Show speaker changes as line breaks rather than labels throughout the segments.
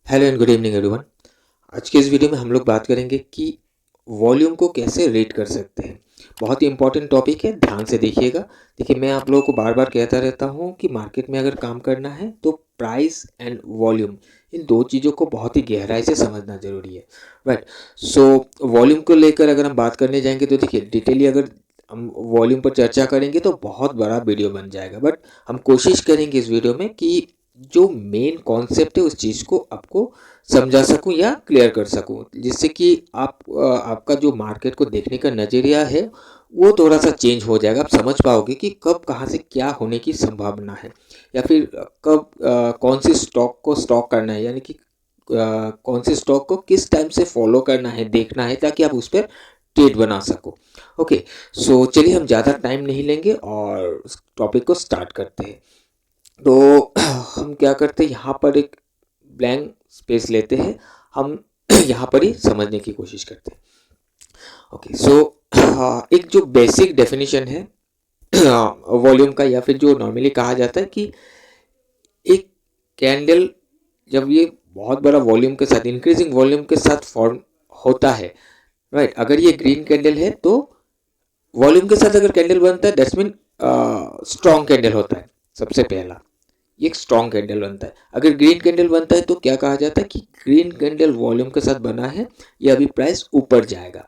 Hello and good evening everyone. आज के इस वीडियो में हम लोग बात करेंगे कि वॉल्यूम को कैसे रेट कर सकते हैं। बहुत ही इंपॉर्टेंट टॉपिक है, ध्यान से देखिएगा। देखिए, मैं आप लोगों को बार बार कहता रहता हूँ कि मार्केट में अगर काम करना है तो प्राइस एंड वॉल्यूम, इन दो चीज़ों को बहुत ही गहराई से समझना ज़रूरी है। राइट। सो वॉल्यूम को लेकर अगर हम बात करने जाएंगे तो देखिए, डिटेली अगर हम वॉल्यूम पर चर्चा करेंगे तो बहुत बड़ा वीडियो बन जाएगा। बट हम कोशिश करेंगे इस वीडियो में कि जो मेन कॉन्सेप्ट है उस चीज़ को आपको समझा सकूं या क्लियर कर सकूं, जिससे कि आपका जो मार्केट को देखने का नज़रिया है वो थोड़ा सा चेंज हो जाएगा। आप समझ पाओगे कि कब कहाँ से क्या होने की संभावना है, या फिर कब कौन सी स्टॉक को स्टॉक करना है, यानी कि कौन सी स्टॉक को किस टाइम से फॉलो करना है, देखना है, ताकि आप उस पर ट्रेड बना सको। ओके। सो चलिए, हम ज़्यादा टाइम नहीं लेंगे और टॉपिक को स्टार्ट करते हैं। तो हम क्या करते हैं, यहाँ पर एक ब्लैंक स्पेस लेते हैं। हम यहाँ पर ही समझने की कोशिश करते हैं। ओके। सो एक जो बेसिक डेफिनेशन है वॉल्यूम का, या फिर जो नॉर्मली कहा जाता है कि एक कैंडल जब ये बहुत बड़ा वॉल्यूम के साथ, इंक्रीजिंग वॉल्यूम के साथ फॉर्म होता है, राइट। अगर ये ग्रीन कैंडल है तो वॉल्यूम के साथ अगर कैंडल बनता है, दैट्स मीन स्ट्रॉन्ग कैंडल होता है। सबसे पहला ये एक स्ट्रॉन्ग कैंडल बनता है। अगर ग्रीन कैंडल बनता है तो क्या कहा जाता है कि ग्रीन कैंडल वॉल्यूम के साथ बना है, ये अभी प्राइस ऊपर जाएगा।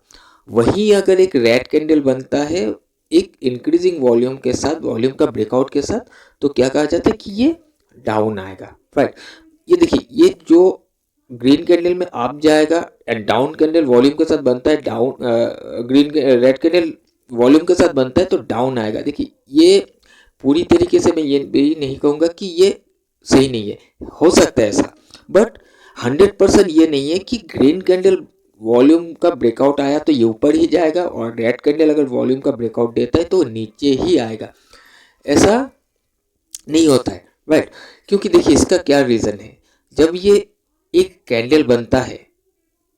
वहीं अगर एक रेड कैंडल बनता है एक इंक्रीजिंग वॉल्यूम के साथ, वॉल्यूम का ब्रेकआउट के साथ, तो क्या कहा जाता है कि ये डाउन आएगा। राइट। ये देखिए, ये जो ग्रीन कैंडल में अप जाएगा एंड डाउन कैंडल वॉल्यूम के साथ बनता है, down green red candle volume के साथ बनता है तो डाउन आएगा। देखिए, ये पूरी तरीके से मैं ये भी नहीं कहूँगा कि ये सही नहीं है, हो सकता है ऐसा, बट 100% ये नहीं है कि ग्रीन कैंडल वॉल्यूम का ब्रेकआउट आया तो ये ऊपर ही जाएगा और रेड कैंडल अगर वॉल्यूम का ब्रेकआउट देता है तो नीचे ही आएगा। ऐसा नहीं होता है। राइट। क्योंकि देखिए, इसका क्या रीज़न है। जब ये एक कैंडल बनता है,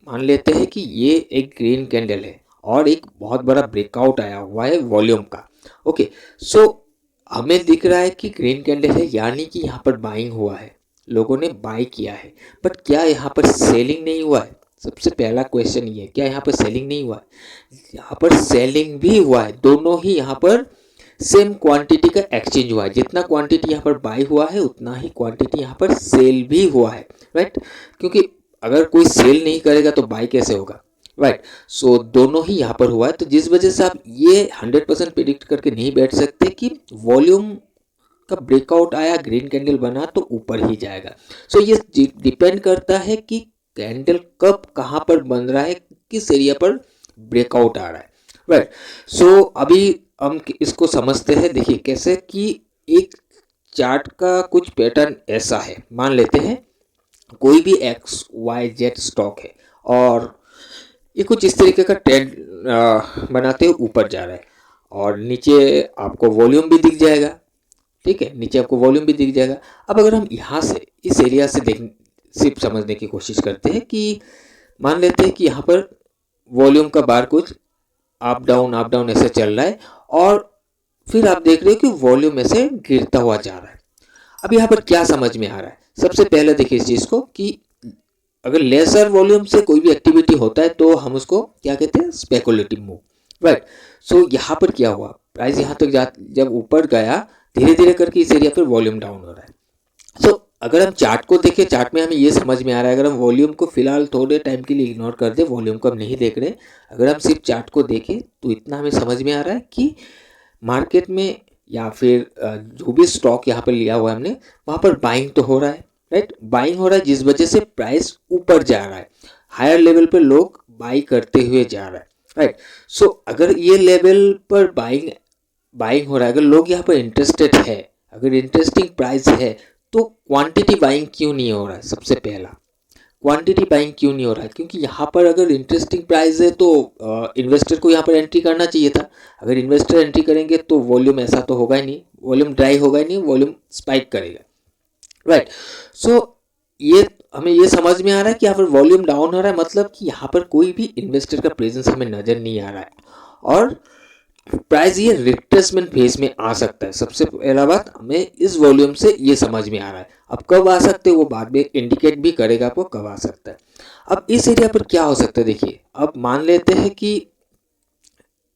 मान लेते हैं कि ये एक ग्रीन कैंडल है और एक बहुत बड़ा ब्रेकआउट आया हुआ है वॉल्यूम का। ओके। सो हमें दिख रहा है कि ग्रीन कैंडल है, यानी कि यहाँ पर बाइंग हुआ है, लोगों ने बाई किया है। बट क्या यहाँ पर सेलिंग नहीं हुआ है? सबसे पहला क्वेश्चन ये है, क्या यहाँ पर सेलिंग नहीं हुआ है? यहाँ पर सेलिंग भी हुआ है। दोनों ही यहाँ पर सेम क्वांटिटी का एक्सचेंज हुआ है। जितना क्वांटिटी यहाँ पर बाई हुआ है उतना ही क्वांटिटी यहाँ पर सेल भी हुआ है। राइट। क्योंकि अगर कोई सेल नहीं करेगा तो बाई कैसे होगा? राइट। सो दोनों ही यहाँ पर हुआ है, तो जिस वजह से आप ये 100% प्रिडिक्ट करके नहीं बैठ सकते कि वॉल्यूम का ब्रेकआउट आया, ग्रीन कैंडल बना तो ऊपर ही जाएगा। सो ये डिपेंड करता है कि कैंडल कब कहाँ पर बन रहा है, किस एरिया पर ब्रेकआउट आ रहा है। राइट। सो अभी हम इसको समझते हैं। देखिए कैसे कि एक चार्ट का कुछ पैटर्न ऐसा है, मान लेते हैं कोई भी XYZ स्टॉक है और ये कुछ इस तरीके का ट्रेंड बनाते हुए ऊपर जा रहा है और नीचे आपको वॉल्यूम भी दिख जाएगा। ठीक है, नीचे आपको वॉल्यूम भी दिख जाएगा। अब अगर हम यहाँ से इस एरिया से देख सिर्फ समझने की कोशिश करते हैं कि मान लेते हैं कि यहाँ पर वॉल्यूम का बार कुछ अप डाउन ऐसे चल रहा है और फिर आप देख रहे हो कि वॉल्यूम ऐसे गिरता हुआ जा रहा है। अब यहाँ पर क्या समझ में आ रहा है? सबसे पहले देखिए इस चीज़ को कि अगर लेसर वॉल्यूम से कोई भी एक्टिविटी होता है तो हम उसको क्या कहते हैं? Speculative move. राइट। सो यहाँ पर क्या हुआ, प्राइस यहाँ तक जब ऊपर गया, धीरे धीरे करके इस एरिया पर वॉल्यूम डाउन हो रहा है। सो अगर हम चार्ट को देखें, चार्ट में हमें ये समझ में आ रहा है, अगर हम वॉल्यूम को फिलहाल थोड़े टाइम के लिए इग्नोर कर दें, वॉल्यूम को हम नहीं देख रहे, अगर हम सिर्फ चार्ट को देखें तो इतना हमें समझ में आ रहा है कि मार्केट में या फिर जो भी स्टॉक यहाँ पर लिया हुआ है हमने, वहाँ पर बाइंग तो हो रहा है। राइट। बाइंग हो रहा है जिस वजह से प्राइस ऊपर जा रहा है, हायर लेवल पर लोग बाई करते हुए जा रहा है। राइट। सो अगर ये लेवल पर बाइंग बाइंग हो रहा है, अगर लोग यहाँ पर इंटरेस्टेड है, अगर इंटरेस्टिंग प्राइस है, तो क्वांटिटी बाइंग क्यों नहीं हो रहा है? सबसे पहला, क्वांटिटी बाइंग क्यों नहीं हो रहा है? क्योंकि यहाँ पर अगर इंटरेस्टिंग प्राइस है तो इन्वेस्टर को यहाँ पर एंट्री करना चाहिए था। अगर इन्वेस्टर एंट्री करेंगे तो वॉल्यूम ऐसा तो होगा ही नहीं, वॉल्यूम ड्राई होगा ही नहीं, वॉल्यूम स्पाइक करेगा। राइट। सो ये हमें ये समझ में आ रहा है कि यहाँ पर वॉल्यूम डाउन हो रहा है, मतलब कि यहाँ पर कोई भी इन्वेस्टर का प्रेजेंस हमें नज़र नहीं आ रहा है। और प्राइस ये रिट्रेसमेंट फेज में आ सकता है। सबसे पहला बात हमें इस वॉल्यूम से ये समझ में आ रहा है। अब कब आ सकते हैं वो बाद में इंडिकेट भी करेगा आपको कब आ सकता है। अब इस एरिया पर क्या हो सकता है, देखिए अब मान लेते हैं कि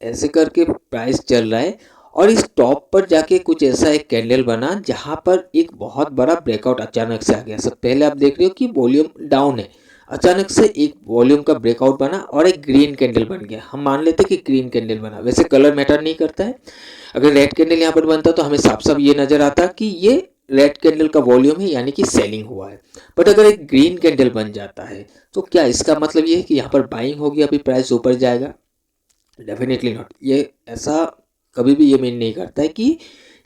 ऐसे करके प्राइस चल रहा है और इस टॉप पर जाके कुछ ऐसा एक कैंडल बना जहां पर एक बहुत बड़ा ब्रेकआउट अचानक से आ गया। सब पहले आप देख रहे हो कि वॉल्यूम डाउन है, अचानक से एक वॉल्यूम का ब्रेकआउट बना और एक ग्रीन कैंडल बन गया। हम मान लेते हैं कि ग्रीन कैंडल बना, वैसे कलर मैटर नहीं करता है। अगर रेड कैंडल यहाँ पर बनता तो हमें साफ साफ ये नजर आता कि ये रेड कैंडल का वॉल्यूम है, यानी कि सेलिंग हुआ है। बट अगर एक ग्रीन कैंडल बन जाता है तो क्या इसका मतलब ये है कि यहाँ पर बाइंग होगी, अभी प्राइस ऊपर जाएगा? Definitely not. ये ऐसा कभी भी ये मीन नहीं करता है कि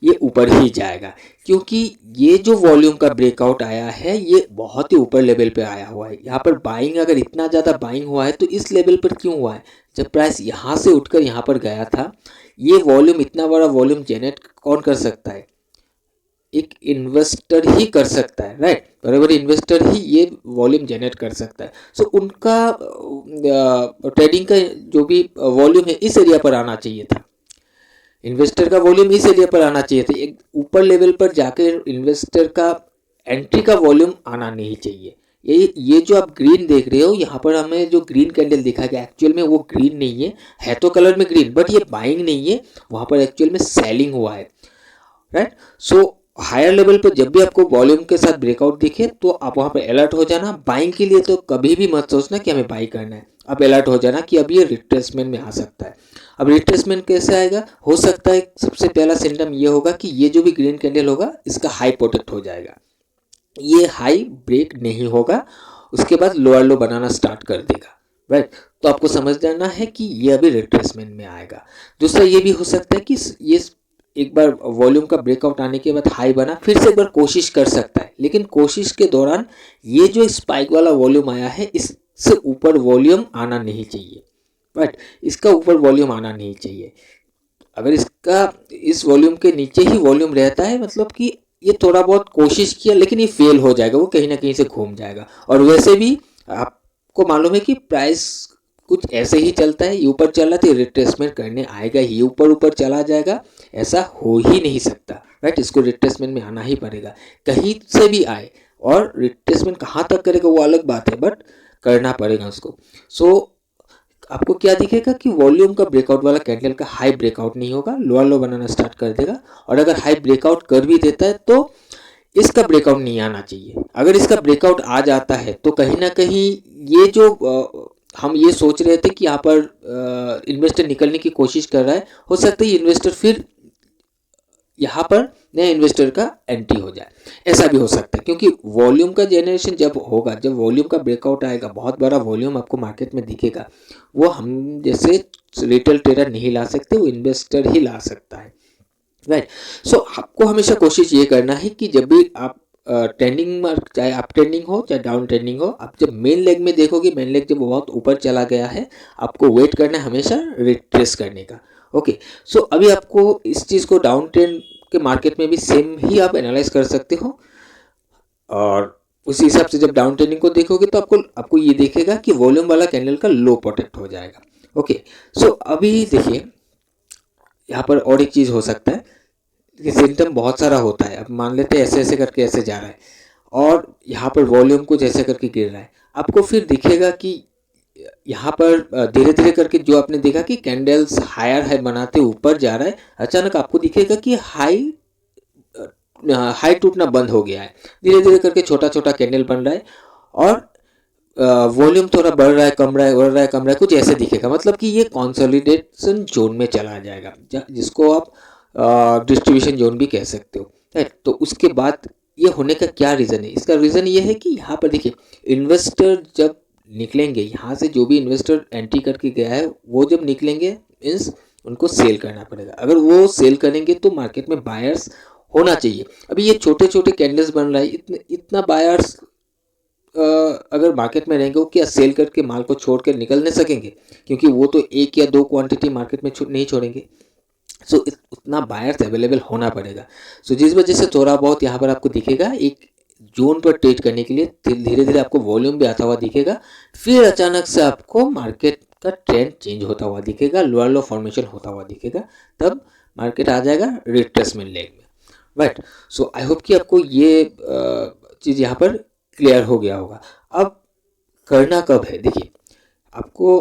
ये ऊपर ही जाएगा, क्योंकि ये जो वॉल्यूम का ब्रेकआउट आया है ये बहुत ही ऊपर लेवल पे आया हुआ है। यहाँ पर बाइंग, अगर इतना ज़्यादा बाइंग हुआ है तो इस लेवल पर क्यों हुआ है? जब प्राइस यहाँ से उठकर यहाँ पर गया था, ये वॉल्यूम, इतना बड़ा वॉल्यूम जनरेट कौन कर सकता है? एक इन्वेस्टर ही कर सकता है, राइट? बराबर, इन्वेस्टर ही ये वॉल्यूम जनरेट कर सकता है। सो उनका ट्रेडिंग का जो भी वॉल्यूम है इस एरिया पर आना चाहिए था। इन्वेस्टर का वॉल्यूम इस एरिया पर आना चाहिए था। एक ऊपर लेवल पर जाकर इन्वेस्टर का एंट्री का वॉल्यूम आना नहीं चाहिए। ये जो आप ग्रीन देख रहे हो, यहाँ पर हमें जो ग्रीन कैंडल दिखा गया एक्चुअल में वो ग्रीन नहीं है तो कलर में ग्रीन, बट ये बाइंग नहीं है, वहाँ पर एक्चुअल में सेलिंग हुआ है, राइट? सो हायर लेवल पर जब भी आपको वॉल्यूम के साथ ब्रेकआउट दिखे तो आप वहाँ पर अलर्ट हो जाना। बाइंग के लिए तो कभी भी मत सोचना कि हमें बाई करना है, आप अलर्ट हो जाना कि अब ये रिट्रेसमेंट में आ सकता है। अब रिट्रेसमेंट कैसे आएगा? हो सकता है सबसे पहला सिम्टम ये होगा कि ये जो भी ग्रीन कैंडल होगा इसका हाई प्रोटेक्ट हो जाएगा, ये हाई ब्रेक नहीं होगा, उसके बाद लोअर लो बनाना स्टार्ट कर देगा, राइट? तो आपको समझ जाना है कि ये अभी रिट्रेसमेंट में आएगा। दूसरा ये भी हो सकता है कि ये एक बार वॉल्यूम का ब्रेकआउट आने के बाद हाई बना, फिर से एक बार कोशिश कर सकता है, लेकिन कोशिश के दौरान ये जो स्पाइक वाला वॉल्यूम आया है इससे ऊपर वॉल्यूम आना नहीं चाहिए, राइट? इसका ऊपर वॉल्यूम आना नहीं चाहिए। अगर इसका इस वॉल्यूम के नीचे ही वॉल्यूम रहता है, मतलब कि ये थोड़ा बहुत कोशिश किया लेकिन ये फेल हो जाएगा, वो कहीं ना कहीं से घूम जाएगा। और वैसे भी आपको मालूम है कि प्राइस कुछ ऐसे ही चलता है, ये ऊपर चल रहा था, रिट्रेसमेंट करने आएगा ही, ऊपर ऊपर चला जाएगा, ऐसा हो ही नहीं सकता, राइट? इसको रिट्रेसमेंट में आना ही पड़ेगा, कहीं से भी आए। और रिट्रेसमेंट कहाँ तक करेगा वो अलग बात है, बट करना पड़ेगा उसको। सो आपको क्या दिखेगा कि वॉल्यूम का ब्रेकआउट वाला कैंडल का हाई ब्रेकआउट नहीं होगा, लोअर लो बनाना स्टार्ट कर देगा। और अगर हाई ब्रेकआउट कर भी देता है तो इसका ब्रेकआउट नहीं आना चाहिए। अगर इसका ब्रेकआउट आ जाता है तो कहीं ना कहीं ये जो हम ये सोच रहे थे कि यहाँ पर इन्वेस्टर निकलने की कोशिश कर रहा है, हो सकता है इन्वेस्टर फिर यहाँ पर नया इन्वेस्टर का एंट्री हो जाए, ऐसा भी हो सकता है। क्योंकि वॉल्यूम का जनरेशन जब होगा, जब वॉल्यूम का ब्रेकआउट आएगा, बहुत बड़ा वॉल्यूम आपको मार्केट में दिखेगा, वो हम जैसे रिटेल ट्रेडर नहीं ला सकते, वो इन्वेस्टर ही ला सकता है, राइट? सो आपको हमेशा कोशिश ये करना है कि जब भी आप ट्रेंडिंग में, चाहे अप ट्रेंडिंग हो चाहे डाउन ट्रेंडिंग हो, आप जब मेन लेग में देखोगे, मेन लेग जब बहुत ऊपर चला गया है, आपको वेट करना है हमेशा रिट्रेस करने का। ओके, सो अभी आपको इस चीज़ को डाउन ट्रेंड के मार्केट में भी सेम ही आप एनालाइज कर सकते हो। और उसी हिसाब से जब डाउन ट्रेंडिंग को देखोगे तो आपको ये देखेगा कि वॉल्यूम वाला कैंडल का लो प्रोटेक्ट हो जाएगा। ओके, सो अभी देखिए यहाँ पर और एक चीज़ हो सकता है कि सिम्टम बहुत सारा होता है। अब मान लेते हैं ऐसे ऐसे करके ऐसे जा रहा है और यहाँ पर वॉल्यूम कुछ ऐसे करके गिर रहा है, आपको फिर दिखेगा कि यहाँ पर धीरे धीरे करके जो आपने देखा कि कैंडल्स हायर हाई बनाते ऊपर जा रहा है, अचानक आपको दिखेगा कि हाई टूटना बंद हो गया है, धीरे धीरे करके छोटा छोटा कैंडल बन रहा है और वॉल्यूम थोड़ा बढ़ रहा है, कम रहा है, बढ़ रहा है, कम रहा है, कुछ ऐसे दिखेगा। मतलब कि ये कंसोलिडेशन जोन में चला जाएगा, जिसको आप डिस्ट्रीब्यूशन जोन भी कह सकते हो, राइट? तो उसके बाद ये होने का क्या रीज़न है? इसका रीज़न ये है कि यहाँ पर देखिए, इन्वेस्टर जब निकलेंगे यहाँ से, जो भी इन्वेस्टर एंट्री करके गया है वो जब निकलेंगे, मीन्स उनको सेल करना पड़ेगा। अगर वो सेल करेंगे तो मार्केट में बायर्स होना चाहिए। अभी ये छोटे छोटे कैंडल्स बन रहा है, इतना बायर्स अगर मार्केट में रहेंगे वो क्या सेल करके माल को छोड़ कर निकल नहीं सकेंगे? क्योंकि वो तो एक या दो क्वांटिटी मार्केट में नहीं छोड़ेंगे। सो उतना बायर्स अवेलेबल होना पड़ेगा। सो जिस वजह से थोड़ा बहुत यहाँ पर आपको दिखेगा एक जोन पर ट्रेड करने के लिए धीरे धीरे आपको वॉल्यूम भी आता हुआ दिखेगा, फिर अचानक से आपको मार्केट का ट्रेंड चेंज होता हुआ दिखेगा, लोअर लो फॉर्मेशन होता हुआ दिखेगा, तब मार्केट आ जाएगा रिट्रेसमेंट लेग में, राइट। सो आई होप कि आपको ये चीज़ यहाँ पर क्लियर हो गया होगा। अब करना कब है, देखिए आपको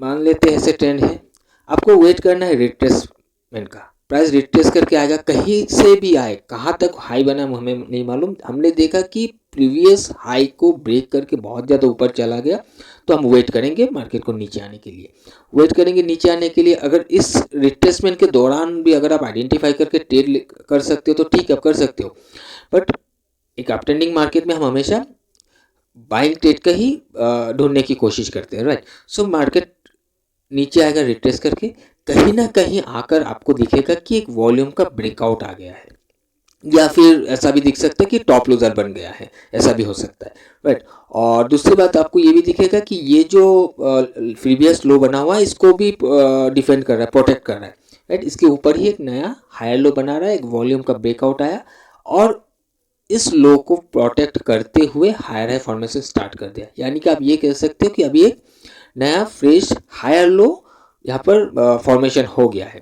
मान लेते हैं ऐसे ट्रेंड है, आपको वेट करना है रिट्रेसमेंट का, प्राइस रिट्रेस करके आएगा, कहीं से भी आए, कहाँ तक हाई बना हमें नहीं मालूम। हमने देखा कि प्रीवियस हाई को ब्रेक करके बहुत ज़्यादा ऊपर चला गया, तो हम वेट करेंगे मार्केट को नीचे आने के लिए, वेट करेंगे नीचे आने के लिए। अगर इस रिट्रेसमेंट के दौरान भी अगर आप आइडेंटिफाई करके ट्रेड कर सकते हो तो ठीक है, आप कर सकते हो, बट एक अपट्रेंडिंग मार्केट में हम हमेशा बाइंग ट्रेड का ही ढूंढने की कोशिश करते हैं, राइट। सो मार्केट नीचे आएगा रिट्रेस करके, कहीं ना कहीं आकर आपको दिखेगा कि एक वॉल्यूम का ब्रेकआउट आ गया है, या फिर ऐसा भी दिख सकता है कि टॉप लूजर बन गया है, ऐसा भी हो सकता है, राइट। और दूसरी बात आपको ये भी दिखेगा कि ये जो प्रीवियस लो बना हुआ है इसको भी डिफेंड कर रहा है, प्रोटेक्ट कर रहा है, राइट। इसके ऊपर ही एक नया हायर लो बना रहा है, एक वॉल्यूम का ब्रेकआउट आया और इस लो को प्रोटेक्ट करते हुए हायर हाई फॉर्मेशन स्टार्ट कर दिया। यानी कि आप ये कह सकते हो कि अभी एक नया फ्रेश हायर लो यहाँ पर फॉर्मेशन हो गया है।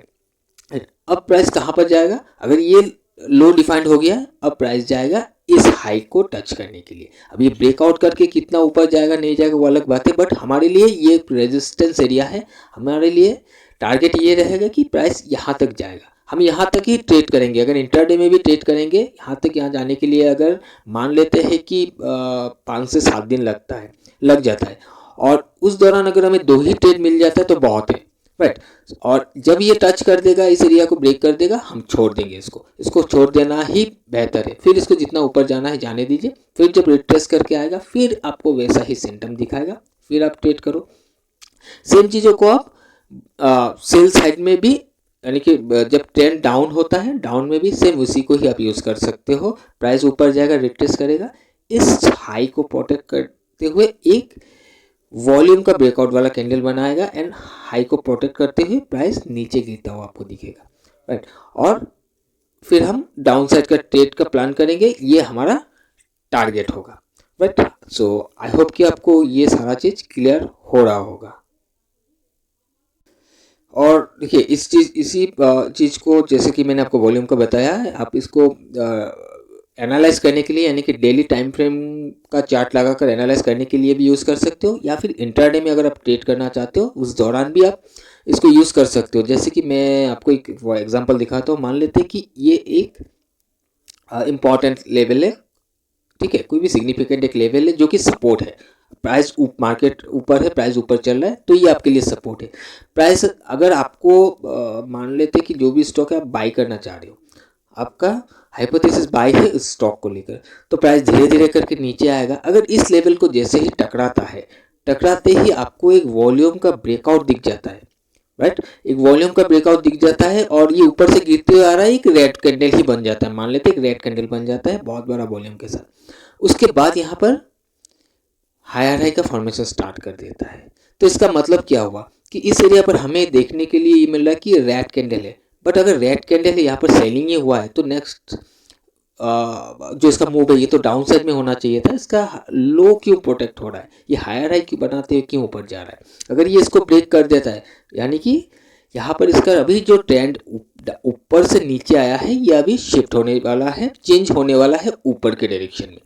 अब प्राइस कहाँ पर जाएगा, अगर ये लो डिफाइंड हो गया, अब प्राइस जाएगा इस हाई को टच करने के लिए। अब ये ब्रेकआउट करके कितना ऊपर जाएगा नहीं जाएगा वो अलग बात है, बट हमारे लिए ये एक रेजिस्टेंस एरिया है, हमारे लिए टारगेट ये रहेगा कि प्राइस यहाँ तक जाएगा, हम यहाँ तक ही ट्रेड करेंगे। अगर इंटरडे में भी ट्रेड करेंगे यहाँ तक, यहाँ जाने के लिए अगर मान लेते हैं कि 5 से 7 दिन लग जाता है, और उस दौरान अगर हमें 2 ही ट्रेड मिल जाता है तो बहुत है, राइट। और जब ये टच कर देगा, इस एरिया को ब्रेक कर देगा, हम छोड़ देंगे, इसको छोड़ देना ही बेहतर है। फिर इसको जितना ऊपर जाना है जाने दीजिए, फिर जब रिट्रेस करके आएगा फिर आपको वैसा ही सिम्टम दिखाएगा, फिर आप ट्रेड करो। सेम चीज़ों को आप सेल साइड में भी, यानी कि जब ट्रेंड डाउन होता है, डाउन में भी सेम उसी को ही आप यूज़ कर सकते हो। प्राइस ऊपर जाएगा, रिट्रेस करेगा, इस हाई को प्रोटेक्ट करते हुए एक वॉल्यूम का ब्रेकआउट वाला कैंडल बनाएगा एंड हाई को प्रोटेक्ट करते हुए प्राइस नीचे गिरता हुआ आपको दिखेगा, राइट। और फिर हम डाउन साइड का ट्रेड का प्लान करेंगे, ये हमारा टारगेट होगा, राइट। सो आई होप कि आपको ये सारा चीज़ क्लियर हो रहा होगा। और देखिए इसी चीज़ को, जैसे कि मैंने आपको वॉल्यूम का बताया है, आप इसको एनालाइज करने के लिए, यानी कि डेली टाइम फ्रेम का चार्ट लगाकर एनालाइज करने के लिए भी यूज़ कर सकते हो, या फिर इंट्राडे में अगर आप ट्रेड करना चाहते हो उस दौरान भी आप इसको यूज़ कर सकते हो। जैसे कि मैं आपको एक एग्जांपल दिखाता हूँ, मान लेते हैं कि ये एक इम्पॉर्टेंट लेवल है, ठीक है, कोई भी सिग्निफिकेंट एक लेवल है जो कि सपोर्ट है, प्राइस मार्केट ऊपर है, प्राइस ऊपर चल रहा है, तो ये आपके लिए सपोर्ट है। प्राइस अगर आपको मान लेते कि जो भी स्टॉक है आप बाई करना चाह रहे हो, आपका हाइपोथेसिस बाई है इस स्टॉक को लेकर, तो प्राइस धीरे धीरे करके नीचे आएगा। अगर इस लेवल को जैसे ही टकराता है, टकराते ही आपको एक वॉल्यूम का ब्रेकआउट दिख जाता है, राइट। एक वॉल्यूम का ब्रेकआउट दिख जाता है और ये ऊपर से गिरते हुए आ रहा है, एक रेड कैंडल ही बन जाता है, मान लेते एक रेड कैंडल बन जाता है बहुत बड़ा वॉल्यूम के साथ। उसके बाद यहाँ पर हायर हाई का फॉर्मेशन स्टार्ट कर देता है। तो इसका मतलब क्या हुआ कि इस एरिया पर हमें देखने के लिए ये मिल रहा है कि रेड कैंडल है, बट अगर रेड कैंडल है यहाँ पर सेलिंग ही हुआ है, तो नेक्स्ट जो इसका मूव है ये तो डाउन साइड में होना चाहिए था, इसका लो क्यों प्रोटेक्ट हो रहा है, ये हायर हाई क्यों बनाते हुए क्यों ऊपर जा रहा है। अगर ये इसको ब्रेक कर देता है, यानी कि यहाँ पर इसका अभी जो ट्रेंड ऊपर से नीचे आया है ये अभी शिफ्ट होने वाला है, चेंज होने वाला है ऊपर के डायरेक्शन में,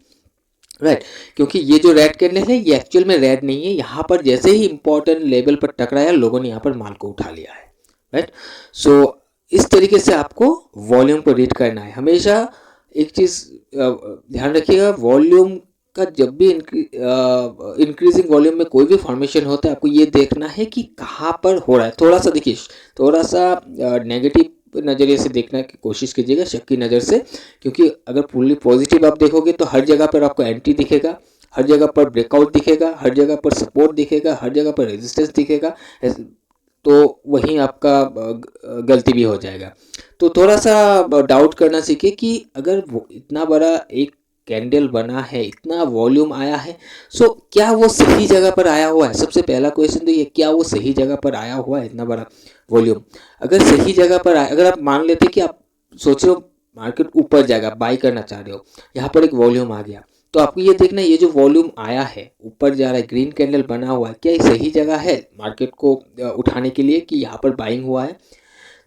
राइट। क्योंकि ये जो रेड कैंडल है ये एक्चुअल में रेड नहीं है, यहाँ पर जैसे ही इंपॉर्टेंट लेवल पर टकराया लोगों ने यहाँ पर माल को उठा लिया है, राइट। सो इस तरीके से आपको वॉल्यूम को रीड करना है। हमेशा एक चीज़ ध्यान रखिएगा, वॉल्यूम का जब भी इंक्रीजिंग वॉल्यूम में कोई भी फॉर्मेशन होता है, आपको ये देखना है कि कहाँ पर हो रहा है। थोड़ा सा देखिए, थोड़ा सा नेगेटिव नज़रिए से देखने की कोशिश कीजिएगा, शक की नज़र से, क्योंकि अगर फुल्ली पॉजिटिव आप देखोगे तो हर जगह पर आपको एंट्री दिखेगा, हर जगह पर ब्रेकआउट दिखेगा, हर जगह पर सपोर्ट दिखेगा, हर जगह पर रेजिस्टेंस दिखेगा, तो वहीं आपका गलती भी हो जाएगा। तो थोड़ा सा डाउट करना सीखिए कि अगर इतना बड़ा एक कैंडल बना है, इतना वॉल्यूम आया है, सो क्या वो सही जगह पर आया हुआ है। सबसे पहला क्वेश्चन तो ये, क्या वो सही जगह पर आया हुआ है इतना बड़ा वॉल्यूम। अगर सही जगह पर आया, अगर आप मान लेते कि आप सोच रहे हो मार्केट ऊपर जाएगा, बाई करना चाह रहे हो, यहाँ पर एक वॉल्यूम आ गया, तो तो आपको ये देखना है, ये जो वॉल्यूम आया है ऊपर जा रहा है, ग्रीन कैंडल बना हुआ है, क्या ये सही जगह है मार्केट को उठाने के लिए कि यहाँ पर बाइंग हुआ है।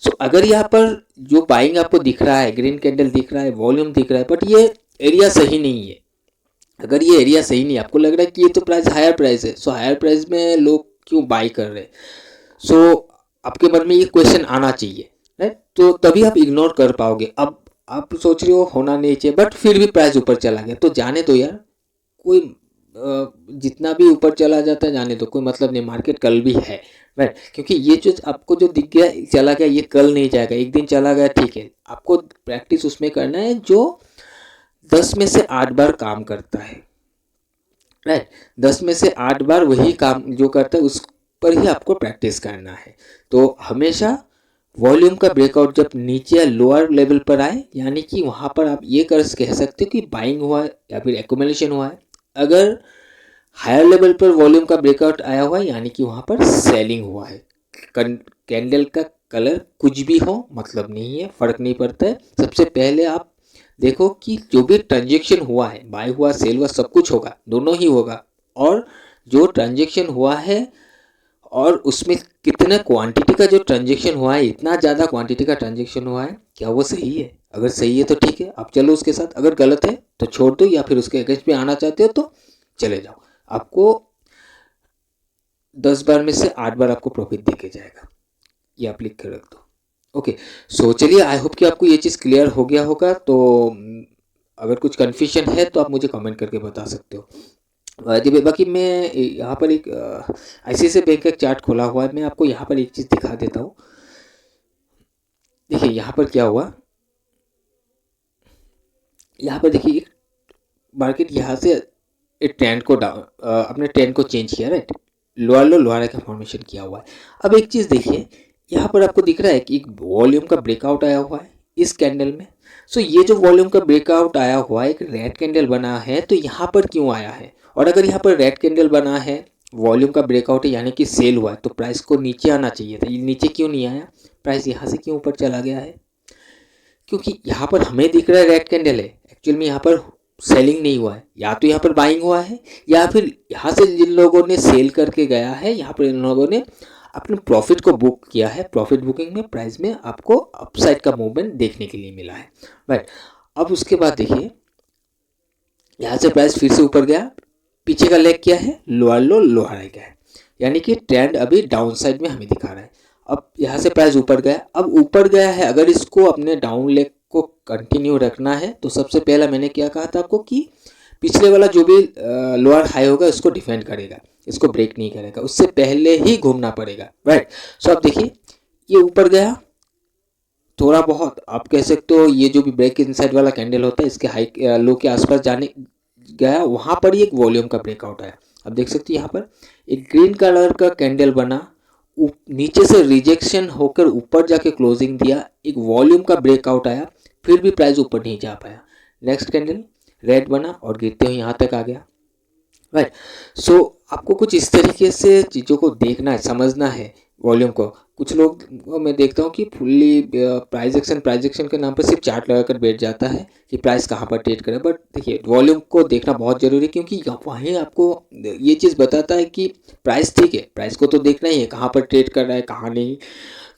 सो अगर यहाँ पर जो बाइंग आपको दिख रहा है, ग्रीन कैंडल दिख रहा है, वॉल्यूम दिख रहा है, बट ये एरिया सही नहीं है, अगर ये एरिया सही नहीं है, आपको लग रहा है कि ये तो प्राइस हायर प्राइस है, सो हायर प्राइस में लोग क्यों बाई कर रहे हैं, सो आपके मन में ये क्वेश्चन आना चाहिए, राइट। तो तभी आप इग्नोर कर पाओगे। अब आप सोच रहे हो होना नहीं चाहिए, बट फिर भी प्राइस ऊपर चला गया, तो जाने दो यार, कोई जितना भी ऊपर चला जाता है जाने दो, कोई मतलब नहीं, मार्केट कल भी है, राइट। क्योंकि ये जो आपको जो दिख गया चला गया, ये कल नहीं जाएगा, एक दिन चला गया ठीक है, आपको प्रैक्टिस उसमें करना है जो 10 में से 8 बार काम करता है, राइट। 10 में से 8 बार वही काम जो करता है उस पर ही आपको प्रैक्टिस करना है। तो हमेशा वॉल्यूम का ब्रेकआउट जब नीचे या लोअर लेवल पर आए, यानी कि वहाँ पर आप ये कह सकते हो कि बाइंग हुआ है या फिर एक्यूमुलेशन हुआ है। अगर हायर लेवल पर वॉल्यूम का ब्रेकआउट आया हुआ है, यानी कि वहाँ पर सेलिंग हुआ है। कैंडल का कलर कुछ भी हो मतलब नहीं है, फ़र्क नहीं पड़ता है। सबसे पहले आप देखो कि जो भी ट्रांजेक्शन हुआ है, बाय हुआ सेल हुआ, सब कुछ होगा, दोनों ही होगा, और जो ट्रांजेक्शन हुआ है और उसमें कितने क्वांटिटी का जो ट्रांजेक्शन हुआ है, इतना ज़्यादा क्वांटिटी का ट्रांजेक्शन हुआ है, क्या वो सही है? अगर सही है तो ठीक है, आप चलो उसके साथ, अगर गलत है तो छोड़ दो, या फिर उसके अगेंस्ट में आना चाहते हो तो चले जाओ। आपको 10 बार में से 8 बार आपको प्रॉफिट देके जाएगा, ये आप लिख के रख दो। ओके, सो चलिए, आई होप कि आपको ये चीज़ क्लियर हो गया होगा। तो अगर कुछ कन्फ्यूजन है तो आप मुझे कमेंट करके बता सकते हो। बाकी मैं यहाँ पर एक ICICI बैंक का एक चार्ट खोला हुआ है, मैं आपको यहाँ पर एक चीज़ दिखा देता हूँ। देखिए यहाँ पर क्या हुआ, यहाँ पर देखिए मार्केट यहाँ से एक ट्रेंड को अपने ट्रेंड को चेंज किया, राइट। लोअर लो लोअर का फॉर्मेशन किया हुआ है। अब एक चीज़ देखिए, यहाँ पर आपको दिख रहा है कि एक वॉल्यूम का ब्रेकआउट आया हुआ है इस कैंडल में। सो ये जो वॉल्यूम का ब्रेकआउट आया हुआ है, एक रेड कैंडल बना है, तो यहाँ पर क्यों आया है? और अगर यहाँ पर रेड कैंडल बना है, वॉल्यूम का ब्रेकआउट है, यानी कि सेल हुआ है, तो प्राइस को नीचे आना चाहिए था। ये नीचे क्यों नहीं आया? प्राइस यहाँ से क्यों ऊपर चला गया है? क्योंकि यहाँ पर हमें दिख रहा है रेड कैंडल है, एक्चुअल में यहाँ पर सेलिंग नहीं हुआ है, या तो यहाँ पर बाइंग हुआ है, या फिर यहाँ से जिन लोगों ने सेल करके गया है, यहाँ पर इन लोगों ने अपने प्रॉफिट को बुक किया है। प्रॉफिट बुकिंग में प्राइस में आपको अपसाइड का मूवमेंट देखने के लिए मिला है, राइट। अब उसके बाद देखिए, यहाँ से प्राइस फिर से ऊपर गया, पीछे का लेग क्या है? लोअर लो लोअर हाई का है, यानी कि ट्रेंड अभी डाउन साइड में हमें दिखा रहा है। अब यहाँ से प्राइस ऊपर गया, अब ऊपर गया है, अगर इसको अपने डाउन लेग को कंटिन्यू रखना है तो सबसे पहला मैंने क्या कहा था आपको कि पिछले वाला जो भी लोअर हाई होगा इसको डिफेंड करेगा, इसको ब्रेक नहीं करेगा, उससे पहले ही घूमना पड़ेगा, राइट। सो अब देखिए ये ऊपर गया, थोड़ा बहुत आप कह सकते हो ये जो भी ब्रेक इनसाइड वाला कैंडल होता है, इसके हाई लो के आसपास जाने गया, वहाँ पर ही एक वॉल्यूम का ब्रेकआउट आया। अब देख सकते हो यहाँ पर एक ग्रीन कलर का कैंडल बना, नीचे से रिजेक्शन होकर ऊपर जाके क्लोजिंग दिया, एक वॉल्यूम का ब्रेकआउट आया, फिर भी प्राइस ऊपर नहीं जा पाया। नेक्स्ट कैंडल रेड बना और गिरते हुए यहाँ तक आ गया, राइट। सो आपको कुछ इस तरीके से चीज़ों को देखना है, समझना है वॉल्यूम को। कुछ लोग मैं देखता हूँ कि फुल्ली प्राइस एक्शन के नाम पर सिर्फ चार्ट लगाकर बैठ जाता है कि प्राइस कहाँ पर ट्रेड करे, बट देखिए वॉल्यूम को देखना बहुत ज़रूरी है, क्योंकि वहीं आपको ये चीज़ बताता है कि प्राइस ठीक है, प्राइस को तो देखना ही है कहाँ पर ट्रेड कर रहा है, कहाँ नहीं,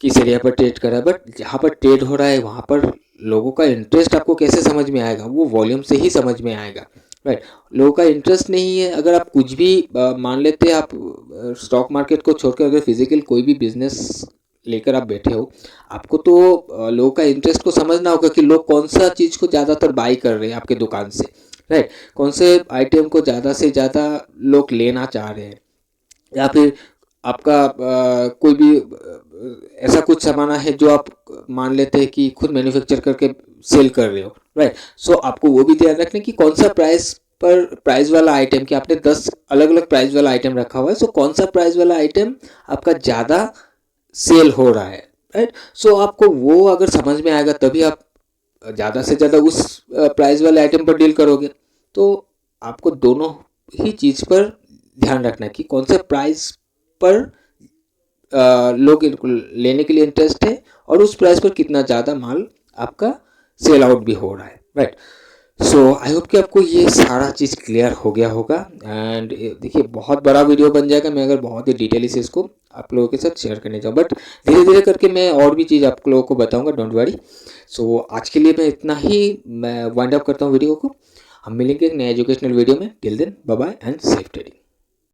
किस एरिया पर ट्रेड कर रहा है, बट जहाँ पर ट्रेड हो रहा है वहाँ पर लोगों का इंटरेस्ट आपको कैसे समझ में आएगा? वो वॉल्यूम से ही समझ में आएगा, राइट। लोगों का इंटरेस्ट नहीं है, अगर आप कुछ भी मान लेते हैं, आप स्टॉक मार्केट को छोड़कर अगर फिजिकल कोई भी बिजनेस लेकर आप बैठे हो, आपको तो लोगों का इंटरेस्ट को समझना होगा कि लोग कौन सा चीज़ को ज़्यादातर बाई कर रहे हैं आपके दुकान से, राइट। कौन से आइटम को ज़्यादा से ज़्यादा लोग लेना चाह रहे हैं, या फिर आपका कोई भी ऐसा कुछ सामान है जो आप मान लेते हैं कि खुद मैन्युफैक्चर करके सेल कर रहे हो, राइट। सो आपको वो भी ध्यान रखना कि कौन सा प्राइस वाला आइटम, कि आपने 10 अलग अलग प्राइस वाला आइटम रखा हुआ है, सो कौन सा प्राइस वाला आइटम आपका ज़्यादा सेल हो रहा है, राइट। सो आपको वो अगर समझ में आएगा तभी आप ज़्यादा से ज़्यादा उस प्राइस वाले आइटम पर डील करोगे। तो आपको दोनों ही चीज़ पर ध्यान रखना है कि कौन से प्राइस पर लोग लेने के लिए इंटरेस्ट है, और उस प्राइस पर कितना ज़्यादा माल आपका सेल आउट भी हो रहा है, राइट। सो आई होप कि आपको ये सारा चीज़ क्लियर हो गया होगा। एंड देखिए बहुत बड़ा वीडियो बन जाएगा मैं अगर बहुत ही डिटेली से इसको आप लोगों के साथ शेयर करने जाऊँ, बट धीरे धीरे करके मैं और भी चीज़ आप लोगों को बताऊंगा, डोंट वरी। सो आज के लिए मैं इतना ही मैं वाइंड अप करता हूँ वीडियो को। हम मिलेंगे एक नए एजुकेशनल वीडियो में। Till then bye bye and safe trading.